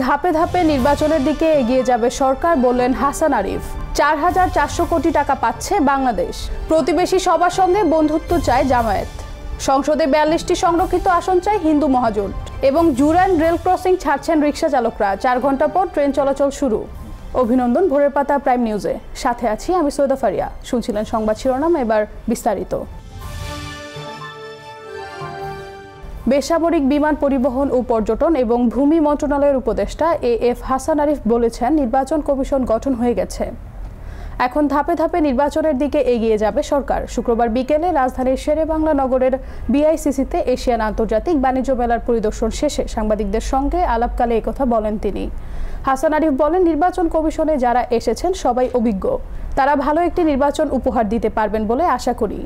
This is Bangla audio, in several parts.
ধাপে ধাপে নির্বাচনের দিকে এগিয়ে যাবে সরকার, বললেন হাসান আরিফ। ৪,৪০০ কোটি টাকা পাচ্ছে বাংলাদেশ। প্রতিবেশী সবার সঙ্গে বন্ধুত্ব চায় জামায়াত। সংসদে ৪২টি সংরক্ষিত আসন চায় হিন্দু মহাজোট। এবং জুরাইন রেল ক্রসিং ছাড়ছেন রিকশা চালকরা। ৪ ঘন্টা পর ট্রেন চলাচল শুরু। অভিনন্দন ভোরের পাতা প্রাইম নিউজে, সাথে আছি আমি সৈয়দা ফারিয়া। শুনছিলেন সংবাদ শিরোনাম, এবার বিস্তারিত। বেসামরিক বিমান পরিবহন ও পর্যটন এবং ভূমি মন্ত্রণালয়ের উপদেষ্টা এএফ হাসান আরিফ বলেছেন, নির্বাচন কমিশন গঠন হয়ে গেছে। এখন ধাপে ধাপে নির্বাচনের দিকে এগিয়ে যাবে সরকার। শুক্রবার বিকেলে রাজধানীর শেরেবাংলা নগরের বিআইসিসিতে এশিয়ান আন্তর্জাতিক বাণিজ্য মেলার পরিদর্শন শেষে সাংবাদিকদের সঙ্গে আলাপকালে একথা বলেন তিনি। হাসান আরিফ বলেন, নির্বাচন কমিশনে যারা এসেছেন সবাই অভিজ্ঞ। তারা ভালো একটি নির্বাচন উপহার দিতে পারবেন বলে আশা করি।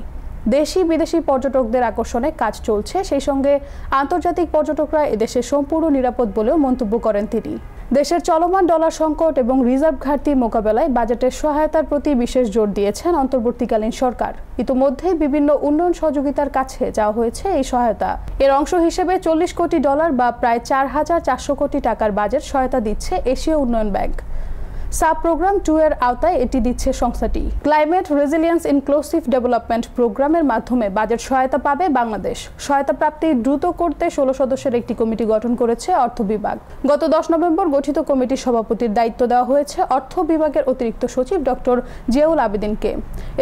দেশি বিদেশি পর্যটকদের আকর্ষণে কাজ চলছে, সেই সঙ্গে আন্তর্জাতিক পর্যটকরা এদেশে সম্পূর্ণ নিরাপদ বলেও মন্তব্য করেন তিনি। দেশের চলমান ডলার সংকট এবং রিজার্ভ ঘাটতি মোকাবেলায় বাজেটের সহায়তার প্রতি বিশেষ জোর দিয়েছেন অন্তর্বর্তীকালীন সরকার। ইতোমধ্যেই বিভিন্ন উন্নয়ন সহযোগিতার কাছে যাওয়া হয়েছে এই সহায়তা। এর অংশ হিসেবে $40 কোটি বা প্রায় ৪,৪০০ কোটি টাকার বাজেট সহায়তা দিচ্ছে এশীয় উন্নয়ন ব্যাংক। সাব প্রোগ্রাম 2 এর আওতায় এটি দিচ্ছে সংস্থাটি। ক্লাইমেট রেজিলিয়েন্স ইনক্লুসিভ ডেভেলপমেন্ট প্রোগ্রামের মাধ্যমে বাজেট সহায়তা পাবে বাংলাদেশ। সহায়তা প্রাপ্তি দ্রুত করতে 16 সদস্যের একটি কমিটি গঠন করেছে অর্থ বিভাগ। গত 10 নভেম্বর গঠিত কমিটির সভাপতির দায়িত্ব দেওয়া হয়েছে অর্থ বিভাগের অতিরিক্ত সচিব ডক্টর জিয়াউল আবেদিনকে।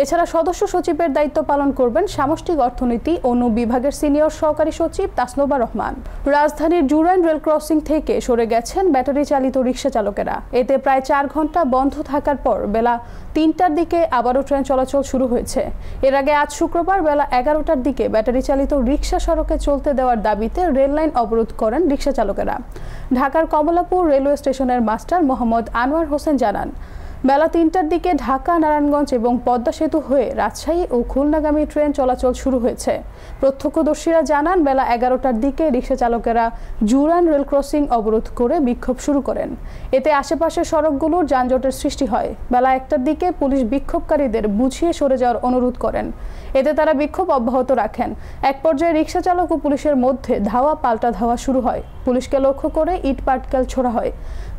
এছাড়া সদস্য সচিবের দায়িত্ব পালন করবেন সামষ্টিক অর্থনীতি অনু বিভাগের সিনিয়র সহকারী সচিব তাসনোবা রহমান। রাজধানীর জুরাইন রেল ক্রসিং থেকে সরে গেছেন ব্যাটারি চালিত রিকশা চালকেরা। এতে প্রায় 4 ঘন্টা বন্ধ থাকার পর বেলা 3টার দিকে আবারও ট্রেন চলাচল শুরু হয়েছে। এর আগে আজ শুক্রবার বেলা 11টার দিকে ব্যাটারি চালিত রিকশা সড়কে চলতে দেওয়ার দাবিতে রেল লাইন অবরোধ করেন রিকশা চালকেরা। ঢাকার কমলাপুর রেলওয়ে স্টেশনের মাস্টার মোহাম্মদ আনোয়ার হোসেন জানান, বেলা 3টার দিকে ঢাকা, নারায়ণগঞ্জ এবং পদ্মা সেতু হয়ে রাজশাহী ও খুলনাগামী ট্রেন চলাচল শুরু হয়েছে। প্রত্যক্ষদর্শীরা জানান, বেলা 11টার দিকে রিকশা চালকেরা জুরাইন রেল ক্রসিং অবরোধ করে বিক্ষোভ শুরু করেন। এতে আশেপাশের সড়কগুলোর যানজটের সৃষ্টি হয়। বেলা 1টার দিকে পুলিশ বিক্ষোভকারীদের বুঝিয়ে সরে যাওয়ার অনুরোধ করেন। এতে তারা বিক্ষোভ অব্যাহত রাখেন। এক পর্যায়ে রিকশা চালক ও পুলিশের মধ্যে ধাওয়া পাল্টা ধাওয়া শুরু হয়। পুলিশকে লক্ষ্য করে ইট পাটকেল ছোড়া হয়।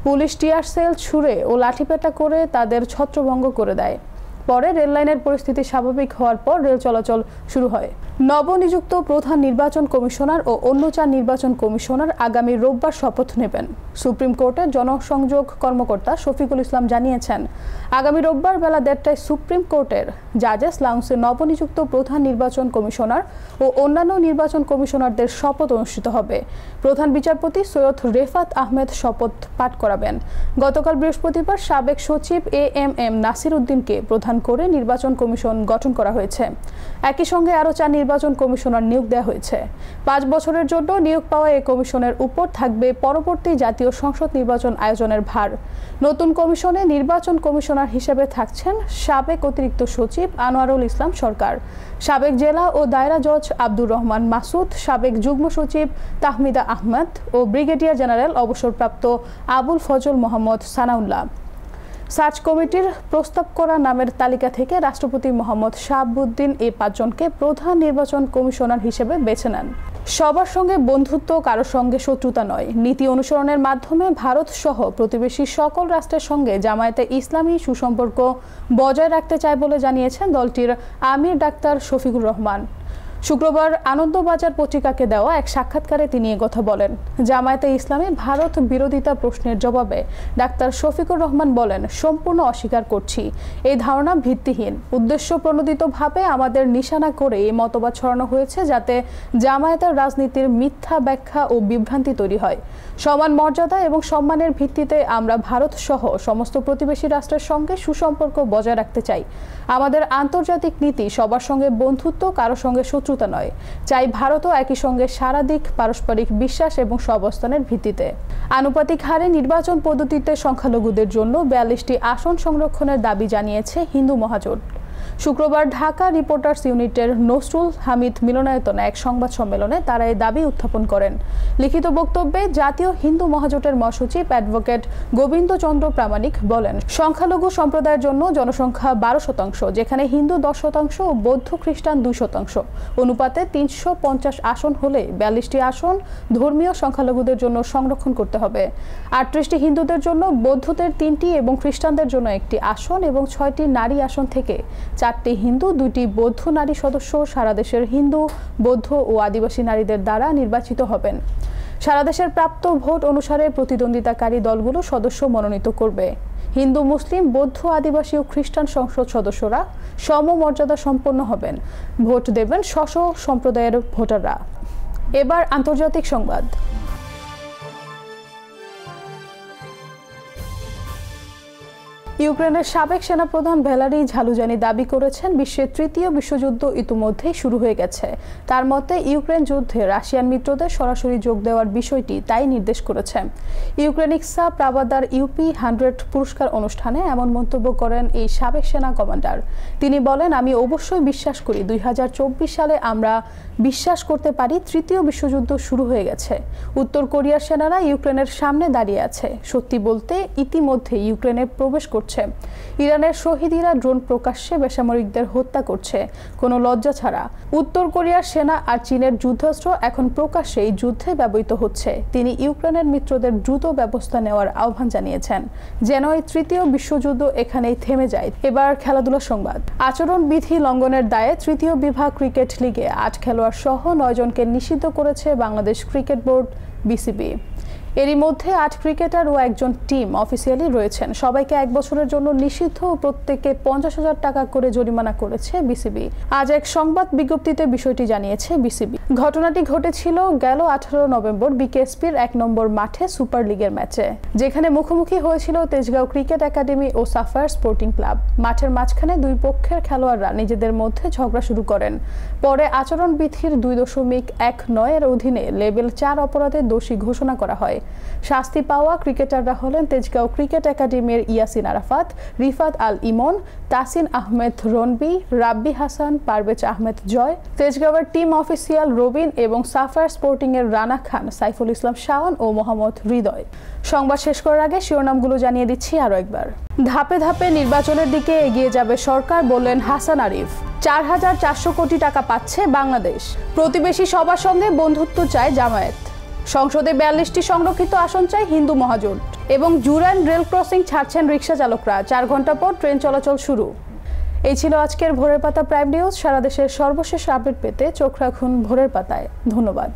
পুলিশ টিয়ার সেল ছুড়ে ও লাঠিপেটা করে তাদের ছত্রভঙ্গ করে দেয়। পরে রেল লাইনের পরিস্থিতি স্বাভাবিক হওয়ার পর রেল চলাচল শুরু হয়। নবনিযুক্ত প্রধান নির্বাচন কমিশনার ও অন্য 4 নির্বাচন কমিশনার আগামী রোববার শপথ নেবেন। সুপ্রিম কোর্টের জনসংযোগ কর্মকর্তা শফিকুল ইসলাম জানিয়েছেন, আগামী রোববার বেলা 1টায় সুপ্রিম কোর্টের জাজেস লাউঞ্জে নবনিযুক্ত প্রধান নির্বাচন কমিশনার ও অন্যান্য নির্বাচন কমিশনারদের শপথ অনুষ্ঠিত হবে। প্রধান বিচারপতি সৈয়দ রেফাত আহমেদ শপথ পাঠ করাবেন। গতকাল বৃহস্পতিবার সাবেক সচিব এএমএম নাসির উদ্দিনকে প্রধান করে নির্বাচন কমিশন গঠন করা হয়েছে। একই সঙ্গে আরও 4 নির্বাচন কমিশনার নিয়োগ দেওয়া হয়েছে। 5 বছরের জন্য নিয়োগ পাওয়া এই কমিশনের উপর থাকবে পরবর্তী জাতীয় সংসদ নির্বাচন আয়োজনের ভার। নতুন কমিশনে নির্বাচন কমিশনার হিসেবে থাকছেন সাবেক অতিরিক্ত সচিব আনোয়ারুল ইসলাম সরকার, সাবেক জেলা ও দায়রা জজ আব্দুর রহমান মাসুদ, সাবেক যুগ্ম সচিব তাহমিদা আহমেদ ও ব্রিগেডিয়ার জেনারেল অবসরপ্রাপ্ত আবুল ফজল মোহাম্মদ সানাউল্লাহ। সার্চ কমিটির প্রস্তাব করা নামের তালিকা থেকে রাষ্ট্রপতি মোহাম্মদ শাহাবুদ্দিন এই 5 জনকে প্রধান নির্বাচন কমিশনার হিসেবে বেছে নেন। সবার সঙ্গে বন্ধুত্ব, কারোর সঙ্গে শত্রুতা নয়, নীতি অনুসরণের মাধ্যমে ভারত সহ প্রতিবেশী সকল রাষ্ট্রের সঙ্গে জামায়াতে ইসলামী সুসম্পর্ক বজায় রাখতে চায় বলে জানিয়েছেন দলটির আমির ডাক্তার শফিকুর রহমান। শুক্রবার আনন্দবাজার পত্রিকাকে দেওয়া এক সাক্ষাৎকারে তিনি একথা বলেন। জামায়াতে ইসলামী ভারত বিরোধিতা প্রশ্নের জবাবে ডাক্তার শফিকুর রহমান বলেন, সম্পূর্ণ অস্বীকার করছি। এই ধারণা ভিত্তিহীন। উদ্দেশ্য প্রণোদিতভাবে আমাদের নিশানা করে এই মতবাদ ছড়ানো হয়েছে যাতে জামায়াতের রাজনীতির মিথ্যা ব্যাখ্যা ও বিভ্রান্তি তৈরি হয়। সমান মর্যাদা এবং সম্মানের ভিত্তিতে আমরা ভারত সহ সমস্ত প্রতিবেশী রাষ্ট্রের সঙ্গে সুসম্পর্ক বজায় রাখতে চাই। আমাদের আন্তর্জাতিক নীতি সবার সঙ্গে বন্ধুত্ব, কারোর সঙ্গে শত্রুতা নয়। চাই ভারতও একই সঙ্গে সারা দিক পারস্পরিক বিশ্বাস এবং সহাবস্থানের ভিত্তিতে আনুপাতিক হারে নির্বাচন পদ্ধতিতে সংখ্যালঘুদের জন্য 42টি আসন সংরক্ষণের দাবি জানিয়েছে হিন্দু মহাজোট। শুক্রবার ঢাকা রিপোর্টার্স ইউনিটের নসরুল হামিদ মিলনায়তনে এক সংবাদ সম্মেলনে তারা এই দাবি উত্থাপন করেন। লিখিত বক্তব্যে জাতীয় হিন্দু মহাজোটের মহাসচিব অ্যাডভোকেট গোবিন্দ চন্দ্র প্রামাণিক বলেন, সংখ্যালঘু সম্প্রদায়ের জন্য জনসংখ্যা 12%, যেখানে হিন্দু 10% ও বৌদ্ধ খ্রিস্টান 2%। অনুপাতে 350 আসন হলে 42টি আসন ধর্মীয় সংখ্যালঘুদের জন্য সংরক্ষণ করতে হবে। 38টি হিন্দুদের জন্য, বৌদ্ধদের 3টি এবং খ্রিস্টানদের জন্য 1টি আসন এবং 6টি নারী আসন থেকে 4টি হিন্দু, 2টি বৌদ্ধ নারী সদস্য সারা দেশের হিন্দু, বৌদ্ধ ও আদিবাসী নারীদের দ্বারা নির্বাচিত হবেন। সারা দেশের প্রাপ্ত ভোট অনুসারে প্রতিদ্বন্দ্বিতাকারী দলগুলো সদস্য মনোনীত করবে। হিন্দু, মুসলিম, বৌদ্ধ, আদিবাসী ও খ্রিস্টান সংসদ সদস্যরা সমমর্যাদা সম্পন্ন হবেন। ভোট দেবেন স্ব-স্ব সম্প্রদায়ের ভোটাররা। এবার আন্তর্জাতিক সংবাদ। ইউক্রেনের সাবেক সেনাপ্রধান ভ্যালারি ঝালুজানি দাবি করেছেন, বিশ্বের তৃতীয় বিশ্বযুদ্ধ ইতিমধ্যেই শুরু হয়ে গেছে। তার মতে ইউক্রেন যুদ্ধে রাশিয়ান মিত্রদের সরাসরি যোগ দেওয়ার বিষয়টি তাই নির্দেশ করেছে। ইউক্রেনিক্সা প্রাবাদার UP100 পুরস্কার অনুষ্ঠানে এমন মন্তব্য করেন এই সাবেক সেনা কমান্ডার। তিনি বলেন, আমি অবশ্যই বিশ্বাস করি 2024 সালে আমরা বিশ্বাস করতে পারি তৃতীয় বিশ্বযুদ্ধ শুরু হয়ে গেছে। উত্তর কোরিয়ার সেনারা ইউক্রেনের সামনে দাঁড়িয়ে আছে। সত্যি বলতে ইতিমধ্যে ইউক্রেনে প্রবেশ করছে। ইরানের শহীদিরা ড্রোন প্রকাশ্যে বেসামরিকদের হত্যা করছে, কোনো লজ্জা ছাড়া। উত্তর কোরিয়ার সেনা আর চীনের যুদ্ধাস্ত্র এখন প্রকাশ্যে এই যুদ্ধে ব্যবহৃত হচ্ছে। তিনি ইউক্রেনের মিত্রদের দ্রুত ব্যবস্থা নেওয়ার আহ্বান জানিয়েছেন, যেন এই তৃতীয় বিশ্বযুদ্ধ এখানেই থেমে যায়। এবার খেলাধুলা সংবাদ। আচরণবিধি লঙ্ঘনের দায়ে তৃতীয় বিভাগ ক্রিকেট লিগে 8 খেলোয়াড় সহ 9 জনকে নিষিদ্ধ করেছে বাংলাদেশ ক্রিকেট বোর্ড BCB। এরই মধ্যে 8 ক্রিকেটার ও একজন টিম অফিসিয়ালি রয়েছেন। সবাইকে 1 বছরের জন্য নিষিদ্ধ ও প্রত্যেককে 50,000 টাকা করে জরিমানা করেছে BCB। আজ এক সংবাদ বিজ্ঞপ্তিতে বিষয়টি জানিয়েছে BCB। ঘটনাটি ঘটেছিল গেল 18 নভেম্বর BKSPর 1 নম্বর মাঠে সুপার লিগের ম্যাচে, যেখানে মুখোমুখি হয়েছিল তেজগাঁও ক্রিকেট একাডেমি ও সাফায়ার স্পোর্টিং ক্লাব। মাঠের মাঝখানে দুই পক্ষের খেলোয়াড়রা নিজেদের মধ্যে ঝগড়া শুরু করেন। পরে আচরণবিধির 2.19 এর অধীনে লেভেল 4 অপরাধের দোষী ঘোষণা করা হয়। শাস্তি পাওয়া ক্রিকেটাররা হলেন তেজগাঁও ক্রিকেট একাডেমির ইয়াসিন আরাফাত, রিফাত আল ইমন, তাসিন আহমেদ রনবি, রাব্বি হাসান, পারভেজ আহমেদ জয়, তেজগাঁওয়ের টিম অফিসিয়াল রবিন এবং সাফায়ার স্পোর্টিং এর রানা খান, সাইফুল ইসলাম শাওন ও মোহাম্মদ হৃদয়। সংবাদ শেষ করার আগে শিরোনামগুলো জানিয়ে দিচ্ছি আরো একবার। ধাপে ধাপে নির্বাচনের দিকে এগিয়ে যাবে সরকার, বললেন হাসান আরিফ। 4,400 কোটি টাকা পাচ্ছে বাংলাদেশ। প্রতিবেশী সবার সঙ্গে বন্ধুত্ব চায় জামায়াত। সংসদে 42টি সংরক্ষিত আসন চাই হিন্দু মহাজোট। এবং জুরাইন রেল ক্রসিং ছাড়ছেন রিকশা চালকরা। 4 ঘন্টা পর ট্রেন চলাচল শুরু। এই ছিল আজকের ভোরের পাতা প্রাইম নিউজ। সারা দেশের সর্বশেষ আপডেট পেতে চোখ রাখুন ভোরের পাতায়। ধন্যবাদ।